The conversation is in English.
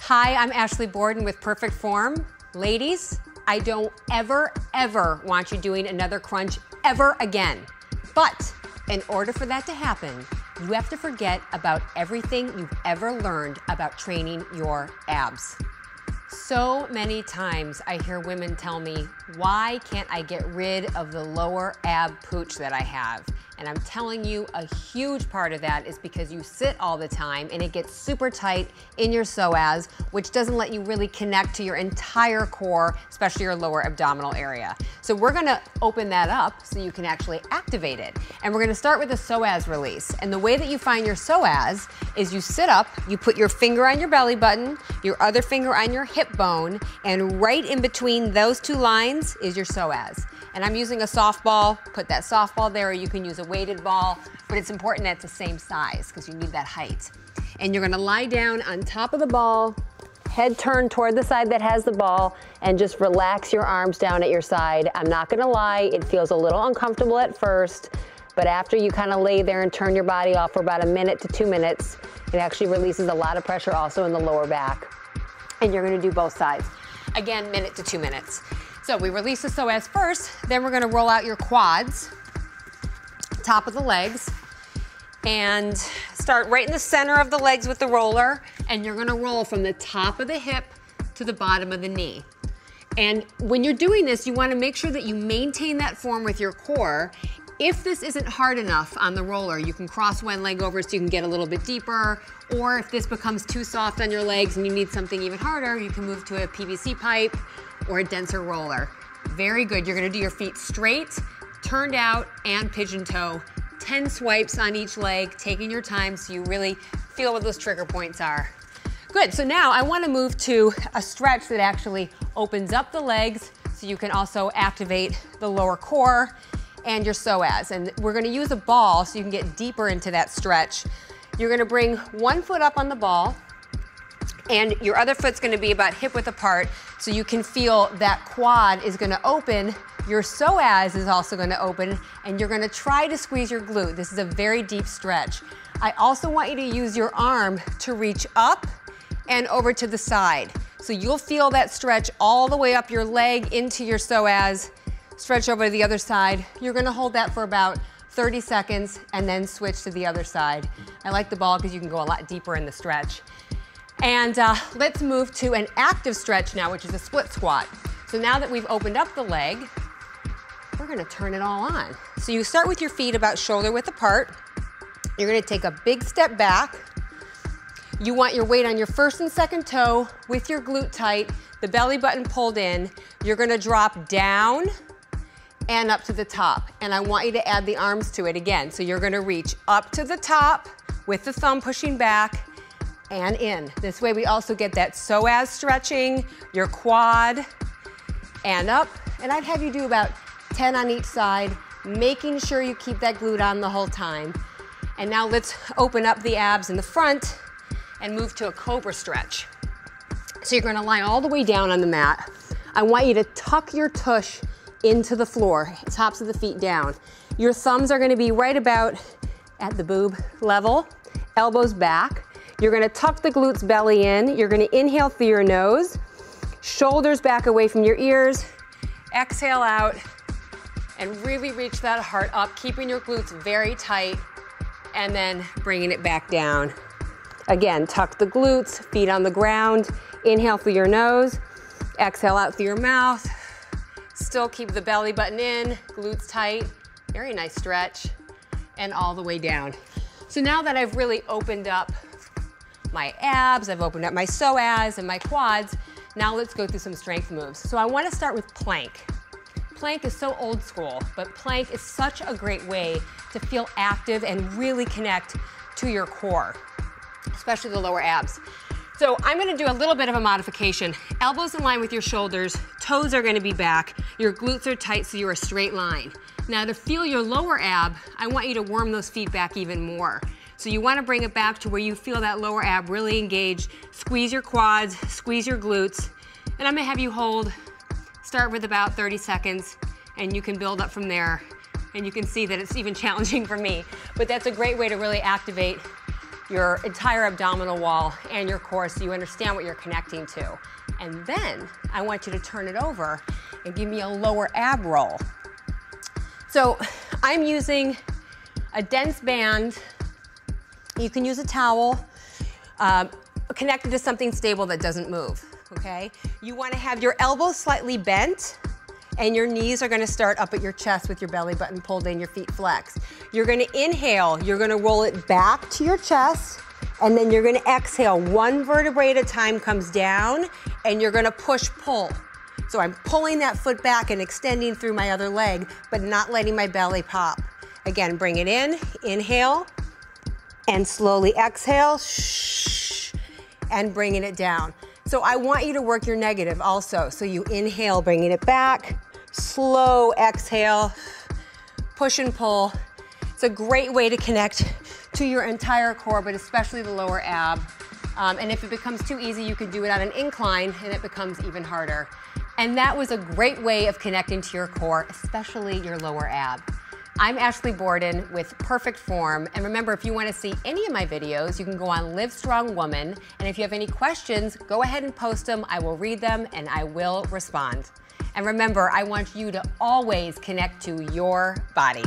Hi, I'm Ashley Borden with Perfect Form. Ladies, I don't ever want you doing another crunch ever again. But in order for that to happen, you have to forget about everything you've ever learned about training your abs. So many times I hear women tell me, why can't I get rid of the lower ab pooch that I have? And I'm telling you, a huge part of that is because you sit all the time and it gets super tight in your psoas, which doesn't let you really connect to your entire core, especially your lower abdominal area. So we're gonna open that up so you can actually activate it. And we're gonna start with a psoas release. And the way that you find your psoas is you sit up, you put your finger on your belly button, your other finger on your hip bone, and right in between those two lines is your psoas. And I'm using a softball, put that softball there, or you can use a weighted ball, but it's important that it's the same size because you need that height. And you're gonna lie down on top of the ball, head turned toward the side that has the ball, and just relax your arms down at your side. I'm not gonna lie, it feels a little uncomfortable at first, but after you kind of lay there and turn your body off for about 1 to 2 minutes, it actually releases a lot of pressure also in the lower back. And you're gonna do both sides. Again, 1 to 2 minutes. So we release the psoas first, then we're gonna roll out your quads, top of the legs, and start right in the center of the legs with the roller, and you're gonna roll from the top of the hip to the bottom of the knee. And when you're doing this, you wanna make sure that you maintain that form with your core. If this isn't hard enough on the roller, you can cross one leg over so you can get a little bit deeper, or if this becomes too soft on your legs and you need something even harder, you can move to a PVC pipe or a denser roller. Very good. You're gonna do your feet straight, turned out, and pigeon toe. 10 swipes on each leg, taking your time so you really feel what those trigger points are. Good, so now I wanna move to a stretch that actually opens up the legs so you can also activate the lower core and your psoas. And we're gonna use a ball so you can get deeper into that stretch. You're gonna bring one foot up on the ball, and your other foot's gonna be about hip width apart so you can feel that quad is gonna open, your psoas is also gonna open, and you're gonna try to squeeze your glute. This is a very deep stretch. I also want you to use your arm to reach up and over to the side. So you'll feel that stretch all the way up your leg into your psoas, stretch over to the other side. You're gonna hold that for about 30 seconds and then switch to the other side. I like the ball because you can go a lot deeper in the stretch. And let's move to an active stretch now, which is a split squat. So now that we've opened up the leg, we're gonna turn it all on. So you start with your feet about shoulder width apart. You're gonna take a big step back. You want your weight on your first and second toe with your glute tight, the belly button pulled in. You're gonna drop down and up to the top. And I want you to add the arms to it again. So you're gonna reach up to the top with the thumb pushing back, and in. This way we also get that psoas stretching, your quad, and up. And I'd have you do about 10 on each side, making sure you keep that glute on the whole time. And now let's open up the abs in the front and move to a Cobra stretch. So you're gonna lie all the way down on the mat. I want you to tuck your tush into the floor, tops of the feet down. Your thumbs are gonna be right about at the boob level, elbows back. You're gonna tuck the glutes belly in. You're gonna inhale through your nose, shoulders back away from your ears, exhale out, and really reach that heart up, keeping your glutes very tight, and then bringing it back down. Again, tuck the glutes, feet on the ground, inhale through your nose, exhale out through your mouth, still keep the belly button in, glutes tight, very nice stretch, and all the way down. So now that I've really opened up my abs, I've opened up my psoas and my quads, now let's go through some strength moves. So I wanna start with plank. Plank is so old school, but plank is such a great way to feel active and really connect to your core, especially the lower abs. So I'm gonna do a little bit of a modification. Elbows in line with your shoulders, toes are gonna be back, your glutes are tight so you're a straight line. Now to feel your lower ab, I want you to worm those feet back even more. So you wanna bring it back to where you feel that lower ab really engaged. Squeeze your quads, squeeze your glutes, and I'm gonna have you hold, start with about 30 seconds, and you can build up from there. And you can see that it's even challenging for me, but that's a great way to really activate your entire abdominal wall and your core so you understand what you're connecting to. And then I want you to turn it over and give me a lower ab roll. So I'm using a dense band. You can use a towel connected to something stable that doesn't move, okay? You want to have your elbows slightly bent and your knees are going to start up at your chest with your belly button pulled in, your feet flexed. You're going to inhale, you're going to roll it back to your chest, and then you're going to exhale. One vertebrae at a time comes down, and you're going to push-pull. So I'm pulling that foot back and extending through my other leg, but not letting my belly pop. Again, bring it in, inhale, and slowly exhale, shh, and bringing it down. So I want you to work your negative also. So you inhale, bringing it back, slow exhale, push and pull. It's a great way to connect to your entire core, but especially the lower ab. And if it becomes too easy, you can do it on an incline and it becomes even harder. And that was a great way of connecting to your core, especially your lower ab. I'm Ashley Borden with Perfect Form. And remember, if you want to see any of my videos, you can go on Live Strong Woman. And if you have any questions, go ahead and post them. I will read them and I will respond. And remember, I want you to always connect to your body.